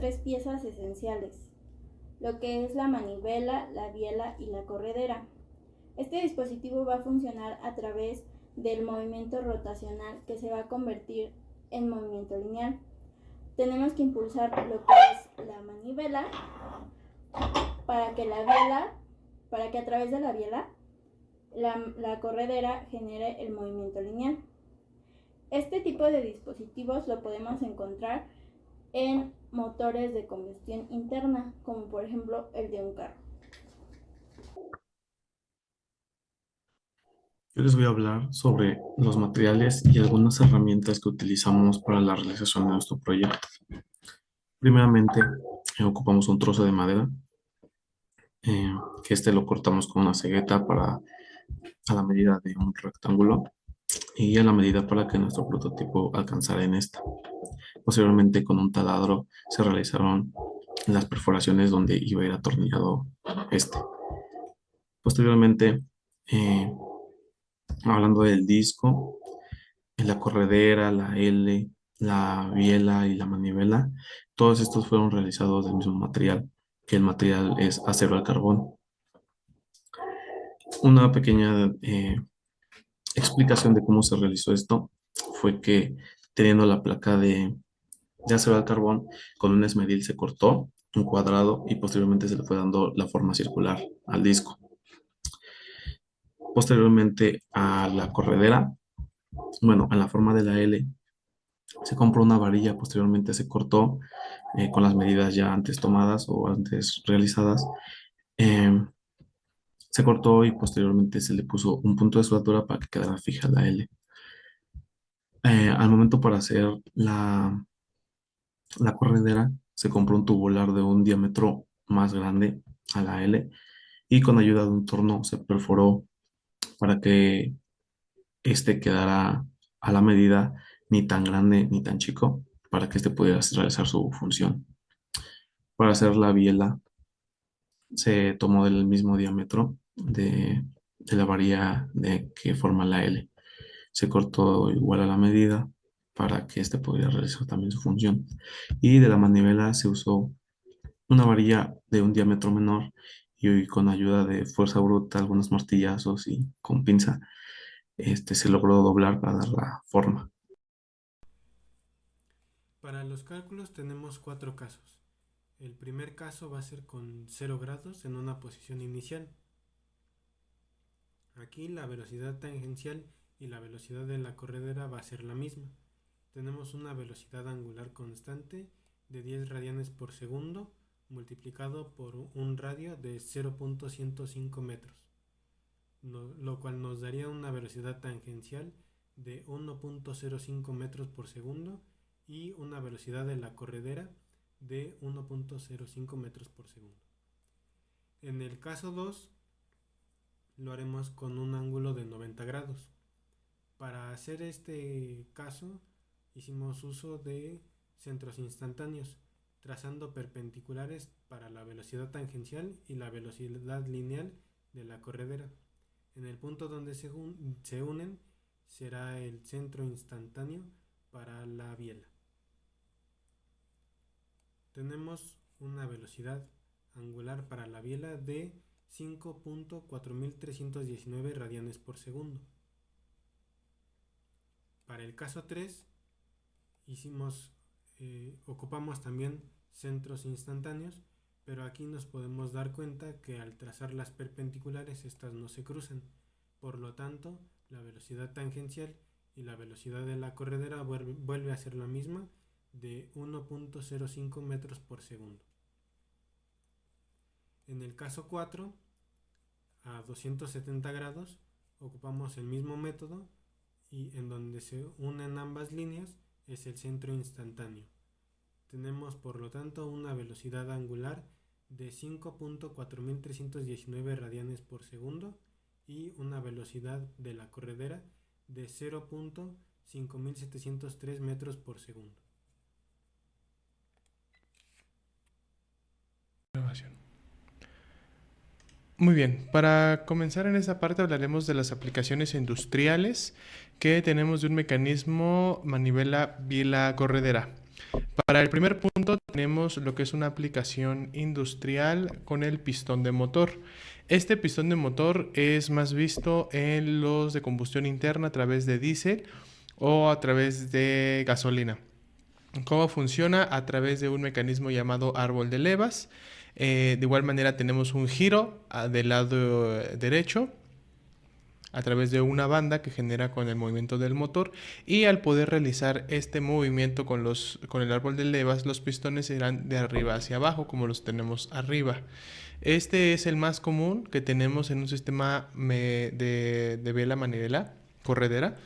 tres piezas esenciales, lo que es la manivela, la biela y la corredera. Este dispositivo va a funcionar a través del movimiento rotacional que se va a convertir en movimiento lineal. Tenemos que impulsar lo que es la manivela para que a través de la biela la corredera genere el movimiento lineal. Este tipo de dispositivos lo podemos encontrar en motores de combustión interna, como por ejemplo el de un carro. Yo les voy a hablar sobre los materiales y algunas herramientas que utilizamos para la realización de nuestro proyecto. Primeramente, ocupamos un trozo de madera, eh, que lo cortamos con una cegueta a la medida de un rectángulo y a la medida para que nuestro prototipo alcanzara en esta. Posteriormente, con un taladro se realizaron las perforaciones donde iba a ir atornillado este. Posteriormente, eh, hablando del disco, la corredera, la L, la biela y la manivela, todos estos fueron realizados del mismo material, que el material es acero al carbón. Una pequeña explicación de cómo se realizó esto fue que teniendo la placa de acero al carbón, con un esmeril se cortó un cuadrado y posteriormente se le fue dando la forma circular al disco. Posteriormente a la corredera, bueno, a la forma de la L, se compró una varilla, posteriormente se cortó con las medidas ya antes tomadas o antes realizadas. eh, Se cortó y posteriormente se le puso un punto de sutura para que quedara fija la L. Al momento para hacer la corredera, se compró un tubular de un diámetro más grande a la L y con ayuda de un torno se perforó para que este quedara a la medida, ni tan grande ni tan chico, para que este pudiera realizar su función. Para hacer la biela se tomó del mismo diámetro de la varilla que forma la L. Se cortó igual a la medida para que este pudiera realizar también su función. Y de la manivela se usó una varilla de un diámetro menor y con ayuda de fuerza bruta, algunos martillazos y con pinza, se logró doblar para dar la forma. Para los cálculos tenemos cuatro casos. El primer caso va a ser con 0 grados en una posición inicial. Aquí la velocidad tangencial y la velocidad de la corredera va a ser la misma. Tenemos una velocidad angular constante de 10 radianes por segundo multiplicado por un radio de 0.105 metros, lo cual nos daría una velocidad tangencial de 1.05 metros por segundo y una velocidad de la corredera de 1.05 metros por segundo. En el caso 2 lo haremos con un ángulo de 90 grados. Para hacer este caso hicimos uso de centros instantáneos, trazando perpendiculares para la velocidad tangencial y la velocidad lineal de la corredera. En el punto donde se unen será el centro instantáneo para la biela. Tenemos una velocidad angular para la biela de 5.4319 radianes por segundo. Para el caso 3 ocupamos también centros instantáneos, pero aquí nos podemos dar cuenta que al trazar las perpendiculares estas no se cruzan. Por lo tanto, la velocidad tangencial y la velocidad de la corredera vuelve a ser la misma, de 1.05 metros por segundo. En el caso 4, a 270 grados, ocupamos el mismo método y en donde se unen ambas líneas es el centro instantáneo. Tenemos por lo tanto una velocidad angular de 5.4319 radianes por segundo y una velocidad de la corredera de 0.5703 metros por segundo. Muy bien, para comenzar en esta parte hablaremos de las aplicaciones industriales que tenemos de un mecanismo manivela biela corredera. Para el primer punto tenemos lo que es una aplicación industrial con el pistón de motor. Este pistón de motor es más visto en los de combustión interna a través de diésel o a través de gasolina. ¿Cómo funciona? A través de un mecanismo llamado árbol de levas. De igual manera tenemos un giro del lado derecho a través de una banda que genera con el movimiento del motor, y al poder realizar este movimiento con el árbol de levas, los pistones irán de arriba hacia abajo como los tenemos arriba. Este es el más común que tenemos en un sistema de vela manivela corredera,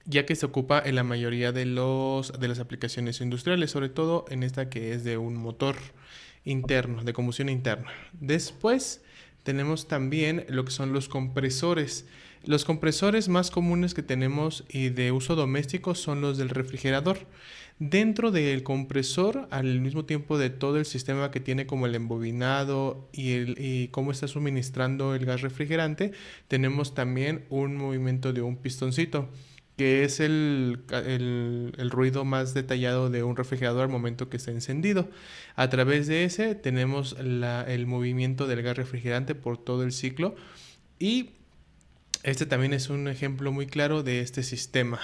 ya que se ocupa en la mayoría de las aplicaciones industriales, sobre todo en esta que es de un motor interno, de combustión interna. Después tenemos también lo que son los compresores. Los compresores más comunes que tenemos y de uso doméstico son los del refrigerador. Dentro del compresor, al mismo tiempo de todo el sistema que tiene como el embobinado y cómo está suministrando el gas refrigerante, tenemos también un movimiento de un pistoncito, que es el ruido más detallado de un refrigerador al momento que está encendido. A través de ese tenemos el movimiento del gas refrigerante por todo el ciclo, y este también es un ejemplo muy claro de este sistema.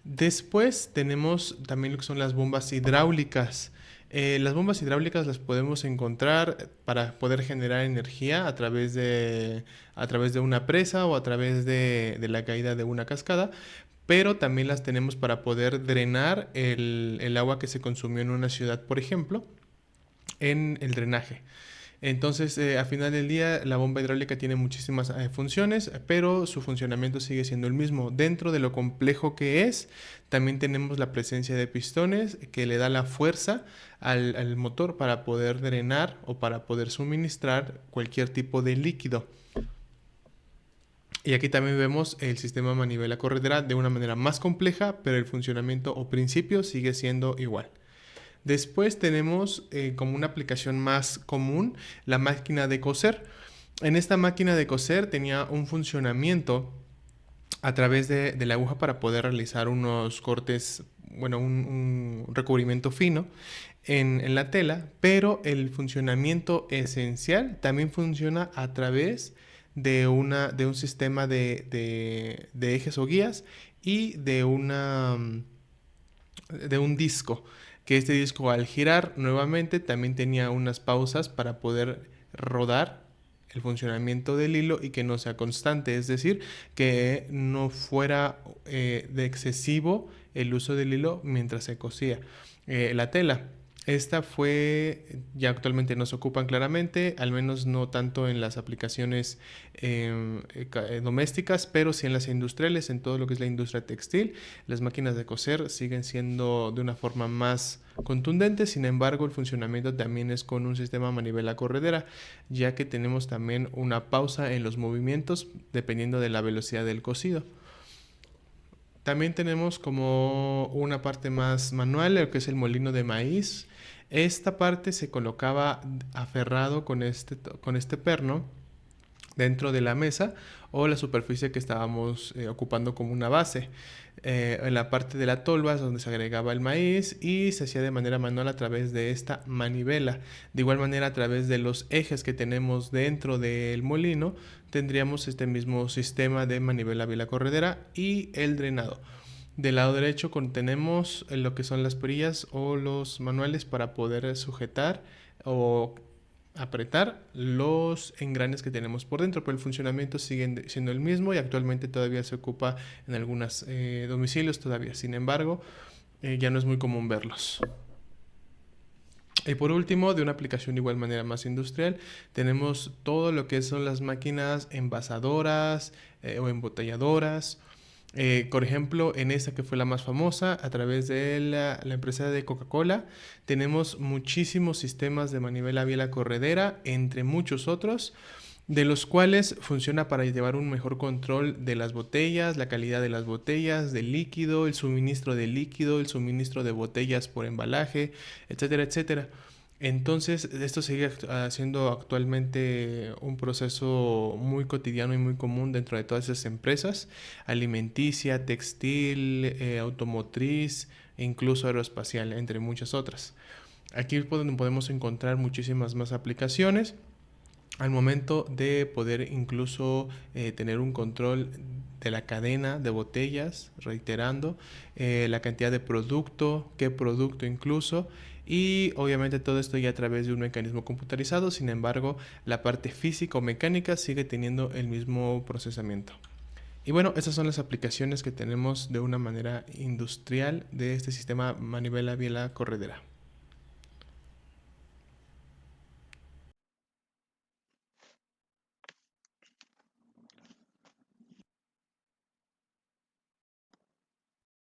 Después tenemos también lo que son las bombas hidráulicas. Las bombas hidráulicas las podemos encontrar para poder generar energía a través de una presa o a través de la caída de una cascada, pero también las tenemos para poder drenar el agua que se consumió en una ciudad, por ejemplo, en el drenaje. Entonces, al final del día, la bomba hidráulica tiene muchísimas funciones, pero su funcionamiento sigue siendo el mismo. Dentro de lo complejo que es, también tenemos la presencia de pistones que le da la fuerza al motor para poder drenar o para poder suministrar cualquier tipo de líquido. Y aquí también vemos el sistema manivela corredera de una manera más compleja, pero el funcionamiento o principio sigue siendo igual. Después tenemos como una aplicación más común la máquina de coser. En esta máquina de coser tenía un funcionamiento a través de la aguja para poder realizar unos cortes, bueno, un recubrimiento fino en la tela, pero el funcionamiento esencial también funciona a través de un sistema de ejes o guías y de un disco, que este disco al girar nuevamente también tenía unas pausas para poder rodar el funcionamiento del hilo y que no sea constante, es decir, que no fuera de excesivo el uso del hilo mientras se cosía la tela. Esta ya actualmente no se ocupan claramente, al menos no tanto en las aplicaciones domésticas, pero sí en las industriales, en todo lo que es la industria textil. Las máquinas de coser siguen siendo de una forma más contundente, sin embargo el funcionamiento también es con un sistema manivela corredera, ya que tenemos también una pausa en los movimientos dependiendo de la velocidad del cosido. También tenemos como una parte más manual, lo que es el molino de maíz. Esta parte se colocaba aferrado con este perno dentro de la mesa o la superficie que estábamos ocupando como una base. En la parte de la tolva es donde se agregaba el maíz y se hacía de manera manual a través de esta manivela. De igual manera, a través de los ejes que tenemos dentro del molino, tendríamos este mismo sistema de manivela biela corredera y el drenado. Del lado derecho tenemos lo que son las perillas o los manuales para poder sujetar o apretar los engranes que tenemos por dentro, pero el funcionamiento sigue siendo el mismo y actualmente todavía se ocupa en algunos domicilios todavía. Sin embargo, ya no es muy común verlos. Y por último, de una aplicación de igual manera más industrial, tenemos todo lo que son las máquinas envasadoras o embotelladoras. Por ejemplo, en esta que fue la más famosa, a través de la empresa de Coca-Cola, tenemos muchísimos sistemas de manivela biela corredera, entre muchos otros, de los cuales funciona para llevar un mejor control de las botellas, la calidad de las botellas, del líquido, el suministro de líquido, el suministro de botellas por embalaje, etcétera, etcétera. Entonces, esto sigue siendo actualmente un proceso muy cotidiano y muy común dentro de todas esas empresas, alimenticia, textil, automotriz, e incluso aeroespacial, entre muchas otras. Aquí podemos encontrar muchísimas más aplicaciones al momento de poder incluso tener un control de la cadena de botellas, reiterando, la cantidad de producto, qué producto incluso, y obviamente todo esto ya a través de un mecanismo computarizado. Sin embargo, la parte física o mecánica sigue teniendo el mismo procesamiento. Y bueno, estas son las aplicaciones que tenemos de una manera industrial de este sistema manivela biela corredera.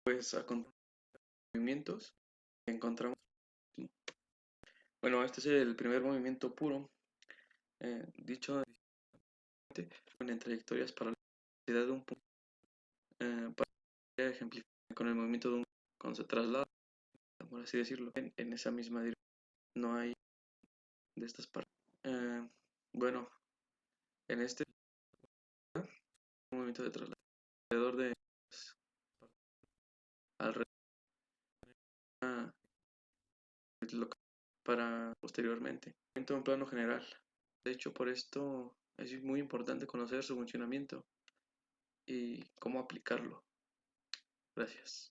Pues a continuación movimientos encontramos. Bueno, este es el primer movimiento puro, dicho en trayectorias para la velocidad de un punto, para ejemplificar con el movimiento de un cuando se traslada, por así decirlo, en esa misma dirección. No hay de estas partes. Bueno, en este movimiento de traslado alrededor de alrededor para posteriormente. En un plano general. De hecho, por esto es muy importante conocer su funcionamiento y cómo aplicarlo. Gracias.